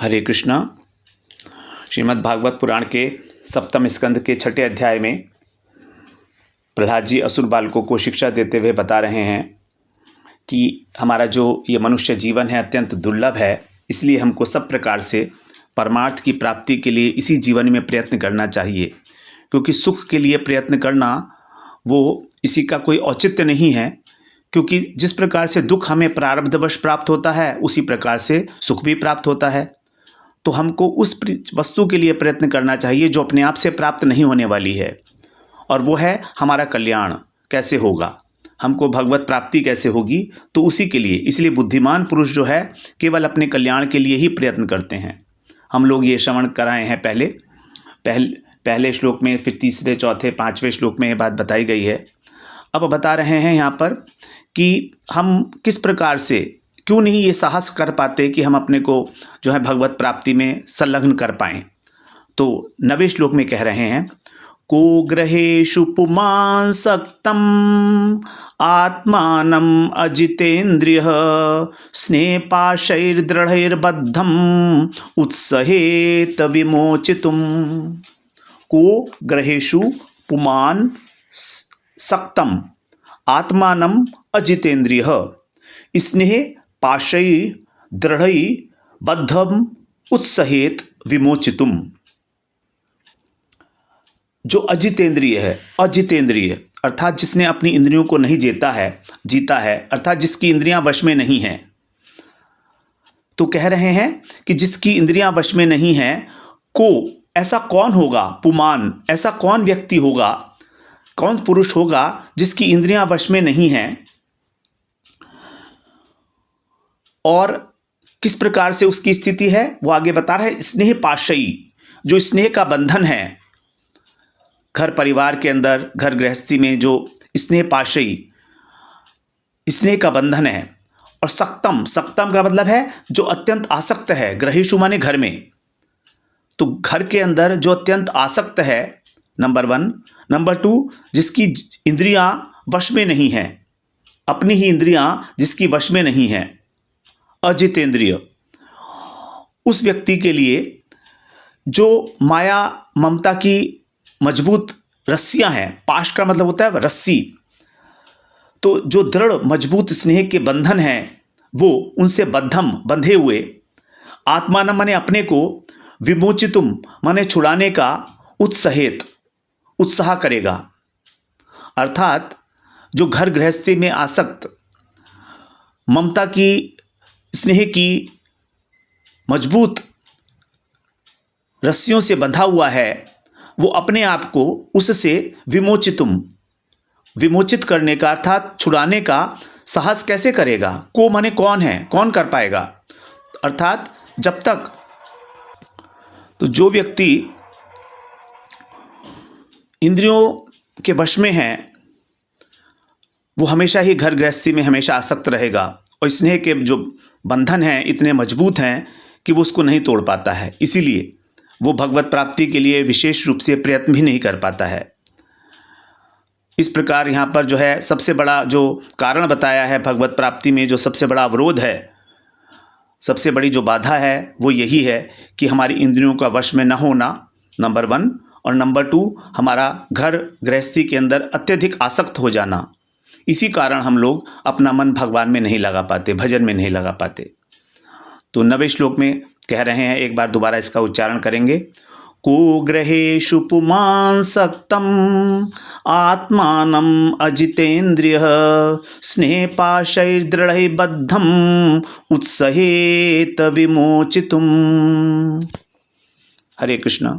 हरे कृष्णा। श्रीमद् भागवत पुराण के सप्तम स्कंद के छठे अध्याय में प्रहलाद जी असुर बालकों को शिक्षा देते हुए बता रहे हैं कि हमारा जो ये मनुष्य जीवन है अत्यंत दुर्लभ है, इसलिए हमको सब प्रकार से परमार्थ की प्राप्ति के लिए इसी जीवन में प्रयत्न करना चाहिए, क्योंकि सुख के लिए प्रयत्न करना वो इसी का कोई औचित्य नहीं है। क्योंकि जिस प्रकार से दुख हमें प्रारब्धवश प्राप्त होता है, उसी प्रकार से सुख भी प्राप्त होता है। तो हमको उस वस्तु के लिए प्रयत्न करना चाहिए जो अपने आप से प्राप्त नहीं होने वाली है, और वो है हमारा कल्याण कैसे होगा, हमको भगवत प्राप्ति कैसे होगी। तो उसी के लिए, इसलिए बुद्धिमान पुरुष जो है केवल अपने कल्याण के लिए ही प्रयत्न करते हैं। हम लोग ये श्रवण कराए हैं पहले श्लोक में, फिर तीसरे, चौथे, पाँचवें श्लोक में ये बात बताई गई है। अब बता रहे हैं यहाँ पर कि हम किस प्रकार से, क्यों नहीं ये साहस कर पाते कि हम अपने को जो है भगवत प्राप्ति में संलग्न कर पाएँ। तो 9वें श्लोक में कह रहे हैं, को ग्रहेषु पुमान् सक्तम् आत्मानम् अजितेन्द्रियः स्नेहपाशैर्दृढैर्बद्धम् उत्सहेत विमोचितुम्। को ग्रहेषु पुमान् सक्तम् आत्मानम् अजितेन्द्रियः स्नेह पाशै दृढ़ै बद्धम उत्सहेत विमोचितुम। जो अजितेंद्रिय है, अजितेंद्रिय अर्थात जिसने अपनी इंद्रियों को नहीं जीता है, अर्थात जिसकी इंद्रियां वश में नहीं हैं। तो कह रहे हैं कि जिसकी इंद्रियां वश में नहीं हैं, को ऐसा कौन होगा, पुमान ऐसा कौन व्यक्ति होगा, कौन पुरुष होगा जिसकी इंद्रियां वश में नहीं हैं, और किस प्रकार से उसकी स्थिति है वो आगे बता रहा है। स्नेह पाशई, जो स्नेह का बंधन है, घर परिवार के अंदर, घर गृहस्थी में जो स्नेह पाशई, स्नेह का बंधन है। और सक्तम, सक्तम का मतलब है जो अत्यंत आसक्त है। ग्रहेषु माने घर में, तो घर के अंदर जो अत्यंत आसक्त है, नंबर 1। नंबर 2, जिसकी इंद्रियां वश में नहीं हैं, अपनी ही इंद्रियां जिसकी वश में नहीं हैं, अजितेंद्रिय। उस व्यक्ति के लिए जो माया ममता की मजबूत रस्सियां हैं, पाश का मतलब होता है रस्सी, तो जो दृढ़ मजबूत स्नेह के बंधन हैं वो उनसे बद्धम, बंधे हुए, आत्मान माने अपने को, विमोचितुम माने छुड़ाने का, उत्सहेत उत्साह करेगा। अर्थात जो घर गृहस्थी में आसक्त, ममता की, स्नेह की मजबूत रस्सियों से बंधा हुआ है, वो अपने आप को उससे विमोचित करने का, अर्थात छुड़ाने का साहस कैसे करेगा। को माने कौन है, कौन कर पाएगा। अर्थात जब तक, तो जो व्यक्ति इंद्रियों के वश में है वो हमेशा ही घर गृहस्थी में हमेशा आसक्त रहेगा, और स्नेह के जो बंधन हैं इतने मजबूत हैं कि वो उसको नहीं तोड़ पाता है। इसीलिए वो भगवत प्राप्ति के लिए विशेष रूप से प्रयत्न भी नहीं कर पाता है। इस प्रकार यहाँ पर जो है सबसे बड़ा जो कारण बताया है भगवत प्राप्ति में, जो सबसे बड़ा अवरोध है, सबसे बड़ी जो बाधा है वो यही है कि हमारी इंद्रियों का वश में न होना, नंबर 1, और नंबर 2 हमारा घर गृहस्थी के अंदर अत्यधिक आसक्त हो जाना। इसी कारण हम लोग अपना मन भगवान में नहीं लगा पाते, भजन में नहीं लगा पाते। तो 9वें श्लोक में कह रहे हैं, एक बार दोबारा इसका उच्चारण करेंगे। को ग्रहेषु पुमान् सक्तम् आत्मानम् अजितेन्द्रियः स्नेह पाशैर्दृढैः बद्धम् उत्सहेत विमोचितुम्। हरे कृष्ण।